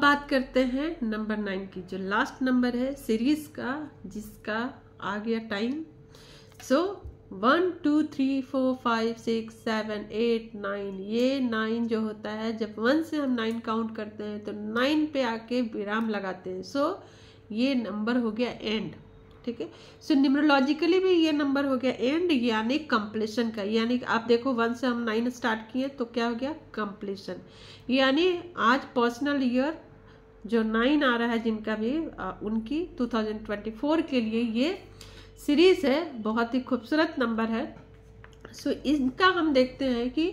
बात करते हैं नंबर 9 की, जो लास्ट नंबर है सीरीज का, जिसका आ गया टाइम। सो 1 2 3 4 5 6 7 8 9, ये 9 जो होता है, जब 1 से हम 9 काउंट करते हैं तो 9 पे आके विराम लगाते हैं। सो ये नंबर हो गया एंड, ठीक है। सो न्यूमरोलॉजिकली भी ये नंबर हो गया एंड, यानी कंप्लीशन का। यानी आप देखो 1 से हम 9 स्टार्ट किए तो क्या हो गया, कंप्लीशन। यानी आज पर्सनल ईयर जो 9 आ रहा है जिनका भी, उनकी 2024 के लिए ये सीरीज है, बहुत ही खूबसूरत नंबर है। सो इनका हम देखते हैं कि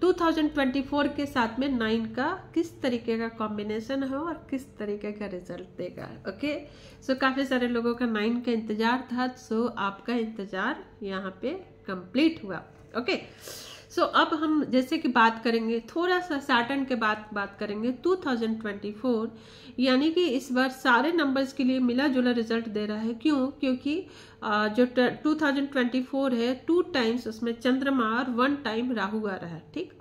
2024 के साथ में 9 का किस तरीके का कॉम्बिनेशन है और किस तरीके का रिजल्ट देगा। ओके, सो काफ़ी सारे लोगों का 9 का इंतजार था, सो आपका इंतजार यहाँ पे कंप्लीट हुआ। ओके, सो अब हम जैसे कि बात करेंगे थोड़ा सा सैटर्न के बाद बात करेंगे 2024, यानी कि इस बार सारे नंबर्स के लिए मिला जुला रिजल्ट दे रहा है। क्यों? क्योंकि जो 2024 है 2 टाइम्स उसमें चंद्रमा और 1 टाइम राहु आ रहा है, ठीक।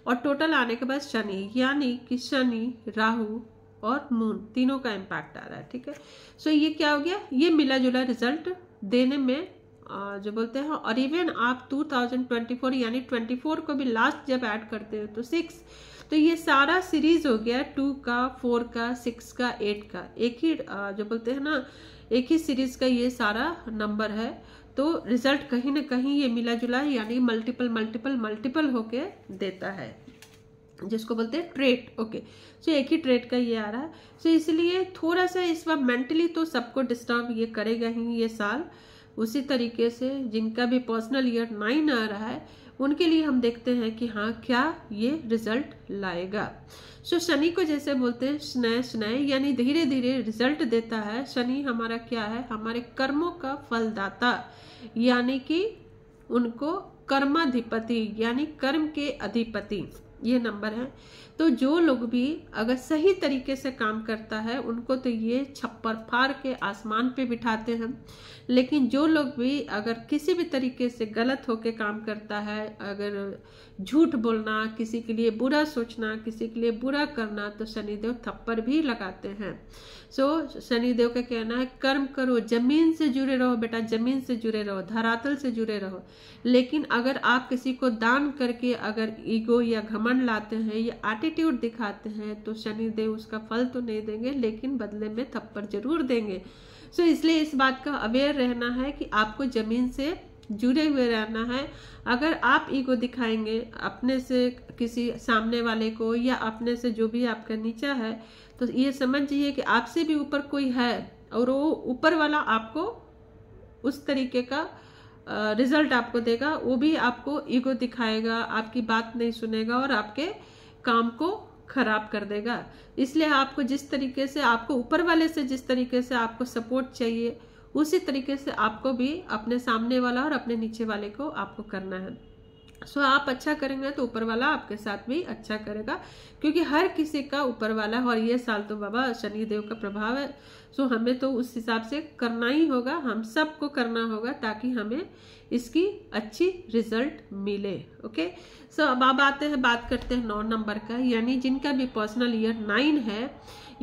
और टोटल आने के बाद शनि, यानी कि शनि, राहु और मून तीनों का इम्पैक्ट आ रहा है, ठीक है। सो ये क्या हो गया, ये मिला जुला रिजल्ट देने में जो बोलते हैं। और इवन आप 2024 यानी 24 को भी लास्ट जब ऐड करते हो तो 6, तो ये सारा सीरीज हो गया 2 का, 4 का, 6 का, 8 का, एक ही जो बोलते हैं ना, एक ही सीरीज का ये सारा नंबर है। तो रिजल्ट कहीं ना कहीं ये मिला जुला यानी मल्टीपल मल्टीपल मल्टीपल होके देता है, जिसको बोलते हैं ट्रेट। ओके, सो एक ही ट्रेट का ये आ रहा है। सो इसलिए थोड़ा सा इस बार मेंटली तो सबको डिस्टर्ब ये करेगा ही ये साल। उसी तरीके से जिनका भी पर्सनल ईयर 9 आ रहा है उनके लिए हम देखते हैं कि हाँ क्या ये रिजल्ट लाएगा। सो शनि को जैसे बोलते हैं स्नेह स्नेह, यानी धीरे धीरे रिजल्ट देता है। शनि हमारा क्या है, हमारे कर्मों का फलदाता, यानी कि उनको कर्माधिपति यानी कर्म के अधिपति ये नंबर है। तो जो लोग भी अगर सही तरीके से काम करता है उनको तो ये छप्पर फाड़ के आसमान पे बिठाते हैं, लेकिन जो लोग भी अगर किसी भी तरीके से गलत होके काम करता है, अगर झूठ बोलना, किसी के लिए बुरा सोचना, किसी के लिए बुरा करना, तो शनिदेव थप्पड़ भी लगाते हैं। सो शनिदेव का कहना है कर्म करो, जमीन से जुड़े रहो बेटा, जमीन से जुड़े रहो, धरातल से जुड़े रहो। लेकिन अगर आप किसी को दान करके अगर ईगो या घमंड लाते हैं या एटीट्यूड दिखाते हैं तो शनिदेव उसका फल तो नहीं देंगे, लेकिन बदले में थप्पड़ जरूर देंगे। सो इसलिए इस बात का अवेयर रहना है कि आपको जमीन से जुड़े हुए रहना है। अगर आप ईगो दिखाएंगे अपने से किसी सामने वाले को या अपने से जो भी आपका नीचा है, तो ये समझिए कि आपसे भी ऊपर कोई है और वो ऊपर वाला आपको उस तरीके का रिजल्ट आपको देगा। वो भी आपको ईगो दिखाएगा, आपकी बात नहीं सुनेगा और आपके काम को खराब कर देगा। इसलिए आपको जिस तरीके से आपको ऊपर वाले से जिस तरीके से आपको सपोर्ट चाहिए, उसी तरीके से आपको भी अपने सामने वाला और अपने नीचे वाले को आपको करना है। सो आप अच्छा करेंगे तो ऊपर वाला आपके साथ भी अच्छा करेगा, क्योंकि हर किसी का ऊपर वाला है। और ये साल तो बाबा शनिदेव का प्रभाव है, सो हमें तो उस हिसाब से करना ही होगा, हम सबको करना होगा ताकि हमें इसकी अच्छी रिजल्ट मिले। ओके, सो अब आप बात करते हैं 9 नंबर का, यानी जिनका भी पर्सनल ईयर 9 है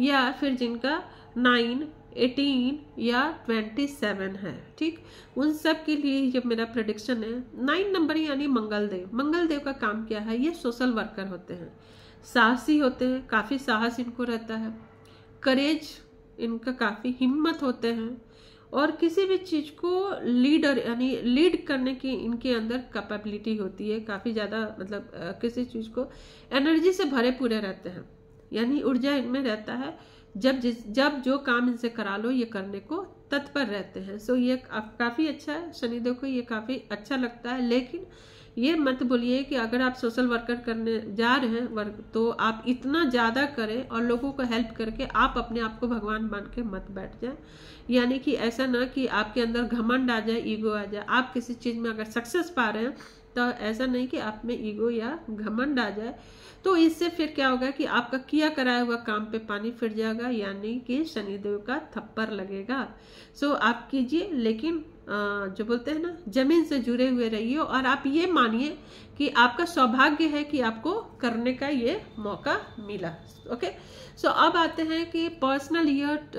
या फिर जिनका 9, 18 या 27 है, ठीक। उन सब के लिए जब मेरा प्रेडिक्शन है 9 नंबर यानी मंगलदेव। मंगलदेव का काम क्या है, ये सोशल वर्कर होते हैं, साहसी होते हैं, काफ़ी साहस इनको रहता है, करेज इनका काफ़ी हिम्मत होते हैं, और किसी भी चीज़ को लीडर यानी लीड करने की इनके अंदर कैपेबिलिटी होती है काफ़ी ज़्यादा। मतलब किसी चीज़ को एनर्जी से भरे पूरे रहते हैं, यानी ऊर्जा इनमें रहता है। जब जो काम इनसे करा लो ये करने को तत्पर रहते हैं। सो ये काफ़ी अच्छा है, शनिदेव को ये काफ़ी अच्छा लगता है। लेकिन ये मत बोलिए कि अगर आप सोशल वर्कर करने जा रहे हैं तो आप इतना ज़्यादा करें और लोगों को हेल्प करके आप अपने आप को भगवान मान के मत बैठ जाए। यानी कि ऐसा ना कि आपके अंदर घमंड आ जाए, ईगो आ जाए। आप किसी चीज़ में अगर सक्सेस पा रहे हैं तो ऐसा नहीं कि आप में ईगो या घमंड आ जाए, तो इससे फिर क्या होगा कि आपका किया कराया हुआ काम पे पानी फिर जाएगा, यानी कि शनिदेव का थप्पड़ लगेगा। सो आप कीजिए, लेकिन जो बोलते हैं ना, जमीन से जुड़े हुए रहिए और आप ये मानिए कि आपका सौभाग्य है कि आपको करने का ये मौका मिला। ओके, सो अब आते हैं कि पर्सनल ईयर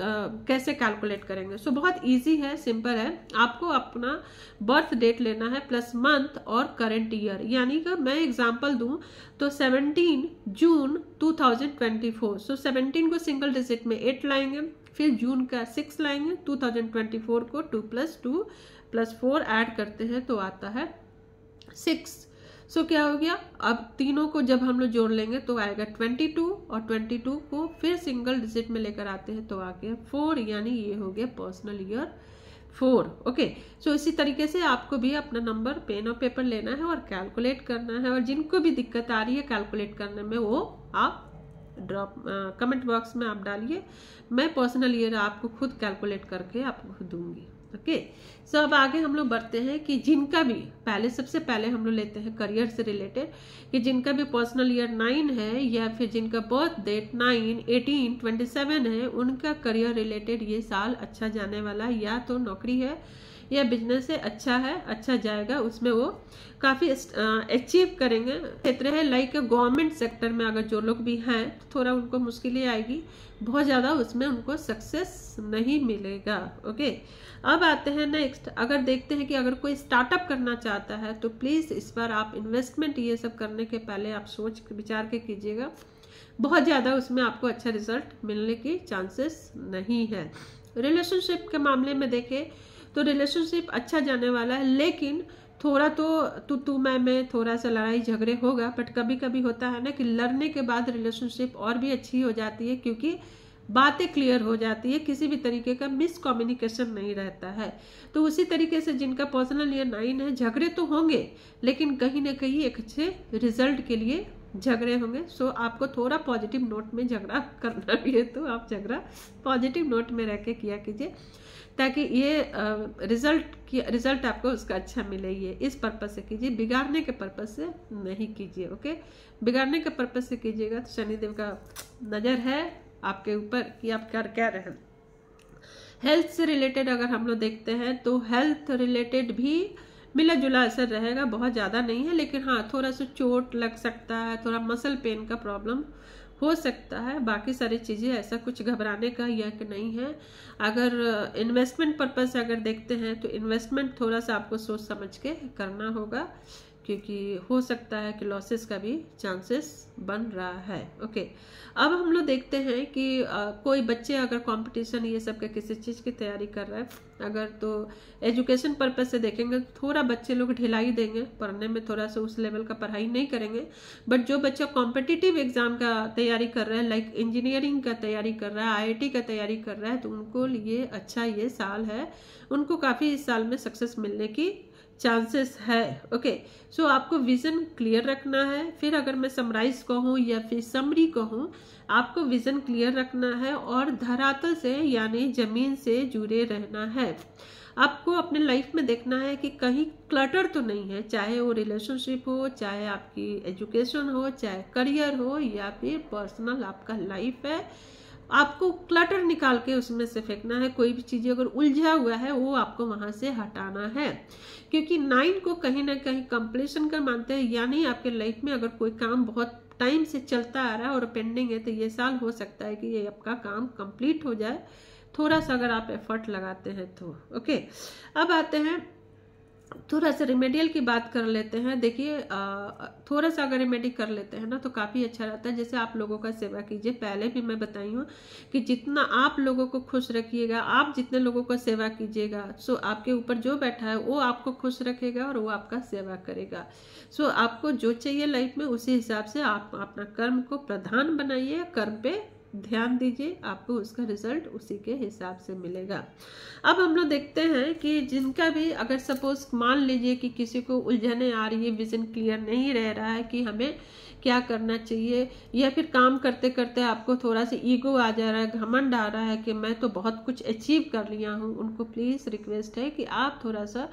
कैसे कैलकुलेट करेंगे। सो बहुत इजी है, सिंपल है। आपको अपना बर्थ डेट लेना है प्लस मंथ और करंट ईयर। यानी कि मैं एग्जांपल दूं तो 17 जून 2024। सो 17 को सिंगल डिजिट में 8 लाएंगे, फिर जून का 6 लाएंगे, 2024 को 2 + 2 + 4 ऐड करते हैं तो आता है 6। सो क्या हो गया, अब तीनों को जब हम लोग जोड़ लेंगे तो आएगा 22 और 22 को फिर सिंगल डिजिट में लेकर आते हैं तो आ गया 4, यानी ये हो गया पर्सनल ईयर 4। ओके, सो इसी तरीके से आपको भी अपना नंबर पेन और पेपर लेना है और कैलकुलेट करना है। और जिनको भी दिक्कत आ रही है कैलकुलेट करने में वो आप ड्रॉप कमेंट बॉक्स में आप डालिए, मैं पर्सनल ईयर आपको खुद कैलकुलेट करके आपको दूंगी। ओके, सो अब आगे हम लोग बढ़ते हैं कि जिनका भी सबसे पहले हम लोग लेते हैं करियर से रिलेटेड, कि जिनका भी पर्सनल ईयर 9 है या फिर जिनका बर्थ डेट 9, 18, 27 है, उनका करियर रिलेटेड ये साल अच्छा जाने वाला है। या तो नौकरी है या बिजनेस है, अच्छा है, अच्छा जाएगा, उसमें वो काफ़ी अचीव करेंगे। क्षेत्र है लाइक गवर्नमेंट सेक्टर में अगर जो लोग भी हैं तो थोड़ा उनको मुश्किलें आएगी, बहुत ज़्यादा उसमें उनको सक्सेस नहीं मिलेगा। ओके, अब आते हैं नेक्स्ट। अगर देखते हैं कि अगर कोई स्टार्टअप करना चाहता है तो प्लीज़ इस बार आप इन्वेस्टमेंट ये सब करने के पहले आप सोच विचार के कीजिएगा, बहुत ज़्यादा उसमें आपको अच्छा रिजल्ट मिलने की चांसेस नहीं है। रिलेशनशिप के मामले में देखें तो रिलेशनशिप अच्छा जाने वाला है, लेकिन थोड़ा तो तू मैं थोड़ा सा लड़ाई झगड़े होगा। बट कभी कभी होता है ना कि लड़ने के बाद रिलेशनशिप और भी अच्छी हो जाती है, क्योंकि बातें क्लियर हो जाती है, किसी भी तरीके का मिसकम्युनिकेशन नहीं रहता है। तो उसी तरीके से जिनका पर्सनल ईयर 9 है, झगड़े तो होंगे लेकिन कहीं ना कहीं एक अच्छे रिजल्ट के लिए झगड़े होंगे। सो आपको थोड़ा पॉजिटिव नोट में झगड़ा करना भी है तो आप झगड़ा पॉजिटिव नोट में रह के किया कीजिए, ताकि ये रिजल्ट आपको उसका अच्छा मिले। ये इस पर्पज से कीजिए, बिगाड़ने के पर्पज से नहीं कीजिए। ओके, बिगाड़ने के पर्पज से कीजिएगा तो शनिदेव का नज़र है आपके ऊपर कि आप कर क्या रहे हैं। हेल्थ से रिलेटेड अगर हम लोग देखते हैं तो हेल्थ रिलेटेड भी मिला जुला असर रहेगा, बहुत ज़्यादा नहीं है, लेकिन हाँ थोड़ा सा चोट लग सकता है, थोड़ा मसल पेन का प्रॉब्लम हो सकता है। बाकी सारी चीज़ें ऐसा कुछ घबराने का यह कि नहीं है। अगर इन्वेस्टमेंट पर्पज से अगर देखते हैं तो इन्वेस्टमेंट थोड़ा सा आपको सोच समझ के करना होगा, क्योंकि हो सकता है कि लॉसेस का भी चांसेस बन रहा है। ओके, अब हम लोग देखते हैं कि कोई बच्चे अगर कंपटीशन ये सब का किसी चीज़ की तैयारी कर रहा है, अगर तो एजुकेशन पर्पज से देखेंगे तो थोड़ा बच्चे लोग ढिलाई देंगे, पढ़ने में थोड़ा सा उस लेवल का पढ़ाई नहीं करेंगे। बट जो बच्चा कॉम्पिटिटिव एग्जाम का तैयारी कर रहा है, लाइक इंजीनियरिंग का तैयारी कर रहा है, IIT का तैयारी कर रहा है, तो उनको लिए अच्छा ये साल है, उनको काफ़ी इस साल में सक्सेस मिलने की चांसेस है। ओके, सो आपको विजन क्लियर रखना है। फिर अगर मैं समराइज कहूँ या फिर समरी कहूँ, आपको विजन क्लियर रखना है और धरातल से यानी जमीन से जुड़े रहना है। आपको अपने लाइफ में देखना है कि कहीं क्लटर तो नहीं है, चाहे वो रिलेशनशिप हो, चाहे आपकी एजुकेशन हो, चाहे करियर हो या फिर पर्सनल आपका लाइफ है, आपको क्लटर निकाल के उसमें से फेंकना है। कोई भी चीज़ अगर उलझा हुआ है वो आपको वहां से हटाना है, क्योंकि 9 को कहीं ना कहीं कंप्लीशन का मानते हैं। यानी आपके लाइफ में अगर कोई काम बहुत टाइम से चलता आ रहा है और पेंडिंग है तो ये साल हो सकता है कि ये आपका काम कंप्लीट हो जाए, थोड़ा सा अगर आप एफर्ट लगाते हैं तो। ओके, अब आते हैं थोड़ा सा रिमेडियल की बात कर लेते हैं। देखिए थोड़ा सा अगर रिमेडी कर लेते हैं ना तो काफ़ी अच्छा रहता है। जैसे आप लोगों का सेवा कीजिए, पहले भी मैं बताई हूँ कि जितना आप लोगों को खुश रखिएगा, आप जितने लोगों को सेवा कीजिएगा, सो आपके ऊपर जो बैठा है वो आपको खुश रखेगा और वो आपका सेवा करेगा। सो आपको जो चाहिए लाइफ में उसी हिसाब से आप अपना कर्म को प्रधान बनाइए, कर्म पे ध्यान दीजिए, आपको उसका रिजल्ट उसी के हिसाब से मिलेगा। अब हम लोग देखते हैं कि जिनका भी अगर सपोज मान लीजिए कि किसी को उलझने आ रही है, विजन क्लियर नहीं रह रहा है कि हमें क्या करना चाहिए, या फिर काम करते करते आपको थोड़ा सा ईगो आ जा रहा है, घमंड आ रहा है कि मैं तो बहुत कुछ अचीव कर लिया हूँ, उनको प्लीज़ रिक्वेस्ट है कि आप थोड़ा सा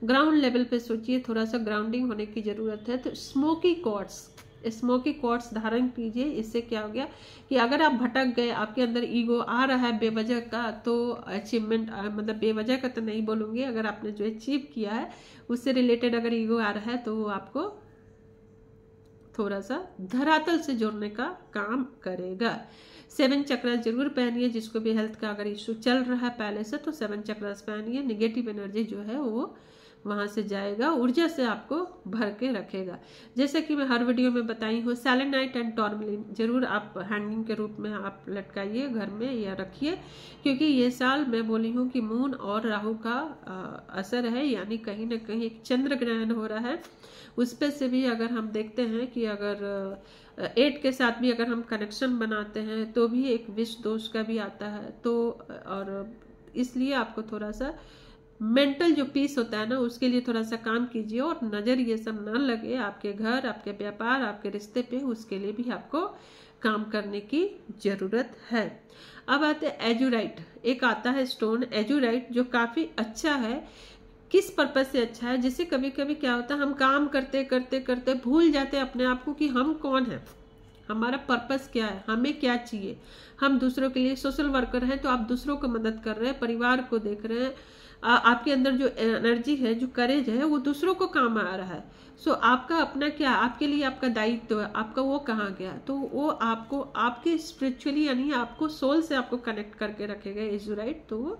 ग्राउंड लेवल पे सोचिए, थोड़ा सा ग्राउंडिंग होने की ज़रूरत है। तो स्मोकी कॉर्ड्स स्मोकी क्वार्ट्स धारण कीजिए। इससे क्या हो गया कि अगर आप भटक गए, आपके अंदर ईगो आ रहा है बेवजह का, तो अचीवमेंट मतलब बेवजह का तो नहीं बोलूँगी, अगर आपने जो अचीव किया है उससे रिलेटेड अगर ईगो आ रहा है तो वो आपको थोड़ा सा धरातल से जोड़ने का काम करेगा। 7 चक्र जरूर पहनिए। जिसको भी हेल्थ का अगर इशू चल रहा है पहले से, तो 7 चक्र पहनिए। निगेटिव एनर्जी जो है वो वहां से जाएगा, ऊर्जा से आपको भर के रखेगा। जैसे कि मैं हर वीडियो में बताई हूँ, सेलेनाइट एंड टॉर्मलिन जरूर आप हैंगिंग के रूप में आप लटकाइए घर में या रखिए, क्योंकि ये साल मैं बोली हूँ कि मून और राहु का असर है, यानी कहीं ना कहीं एक चंद्र ग्रहण हो रहा है। उस पे से भी अगर हम देखते हैं कि अगर 8 के साथ भी अगर हम कनेक्शन बनाते हैं तो भी एक विष दोष का भी आता है। तो और इसलिए आपको थोड़ा सा मेंटल जो पीस होता है ना, उसके लिए थोड़ा सा काम कीजिए, और नज़र ये सब ना लगे आपके घर, आपके व्यापार, आपके रिश्ते पे, उसके लिए भी आपको काम करने की ज़रूरत है। अब आते हैं एजुराइट। एक आता है स्टोन एजुराइट जो काफ़ी अच्छा है। किस पर्पज से अच्छा है? जैसे कभी कभी क्या होता है, हम काम करते करते करते भूल जाते हैं अपने आप को कि हम कौन है, हमारा पर्पस क्या है, हमें क्या चाहिए। हम दूसरों के लिए सोशल वर्कर हैं, तो आप दूसरों को मदद कर रहे हैं, परिवार को देख रहे हैं, आपके अंदर जो एनर्जी है, जो करेज है, वो दूसरों को काम आ रहा है। सो आपका अपना क्या, आपके लिए आपका दायित्व है, आपका वो कहाँ गया, तो वो आपको आपके स्पिरिचुअली यानी आपको सोल से आपको कनेक्ट करके रखेगा एजुराइट। तो वो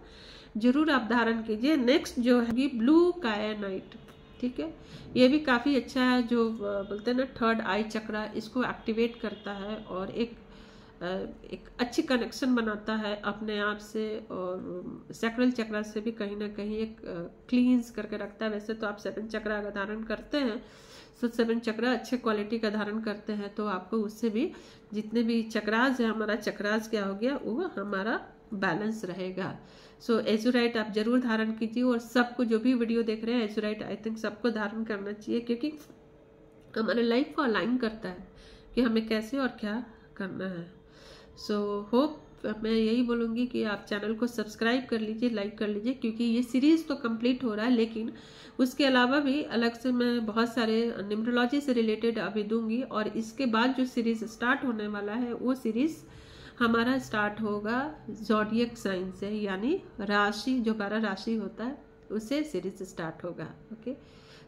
जरूर आप धारण कीजिए। नेक्स्ट जो है ब्लू कायानाइट, ठीक है, ये भी काफ़ी अच्छा है। जो बोलते हैं ना थर्ड आई चक्रा, इसको एक्टिवेट करता है और एक अच्छी कनेक्शन बनाता है अपने आप से, और सैक्रल चक्रा से भी कहीं ना कहीं एक क्लींस करके रखता है। वैसे तो आप 7 चक्रा का धारण करते हैं, तो 7 चक्रा अच्छे क्वालिटी का धारण करते हैं, तो आपको उससे भी जितने भी चक्रास है, हमारा चक्रास क्या हो गया, वो हमारा बैलेंस रहेगा। सो एजुराइट आप जरूर धारण कीजिए, और सबको जो भी वीडियो देख रहे हैं, एजुराइट आई थिंक सबको धारण करना चाहिए, क्योंकि हमारे लाइफ को अलाइन करता है कि हमें कैसे और क्या करना है। सो होप मैं यही बोलूँगी कि आप चैनल को सब्सक्राइब कर लीजिए, लाइक कर लीजिए, क्योंकि ये सीरीज़ तो कंप्लीट हो रहा है, लेकिन उसके अलावा भी अलग से मैं बहुत सारे न्यूमरोलॉजी से रिलेटेड अभी दूंगी। और इसके बाद जो सीरीज़ स्टार्ट होने वाला है, वो सीरीज़ हमारा स्टार्ट होगा ज़ोडिएक साइन से, यानी राशि, जो 12 राशि होता है उससे सीरीज स्टार्ट होगा। ओके,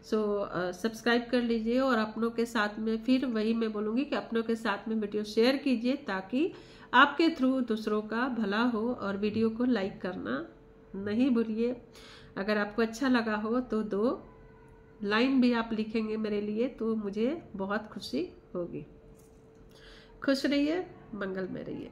सो सब्सक्राइब कर लीजिए, और अपनों के साथ में, फिर वही मैं बोलूँगी कि अपनों के साथ में वीडियो शेयर कीजिए, ताकि आपके थ्रू दूसरों का भला हो। और वीडियो को लाइक करना नहीं भूलिए। अगर आपको अच्छा लगा हो तो 2 लाइन भी आप लिखेंगे मेरे लिए, तो मुझे बहुत खुशी होगी। खुश रहिए, मंगल में रहिए।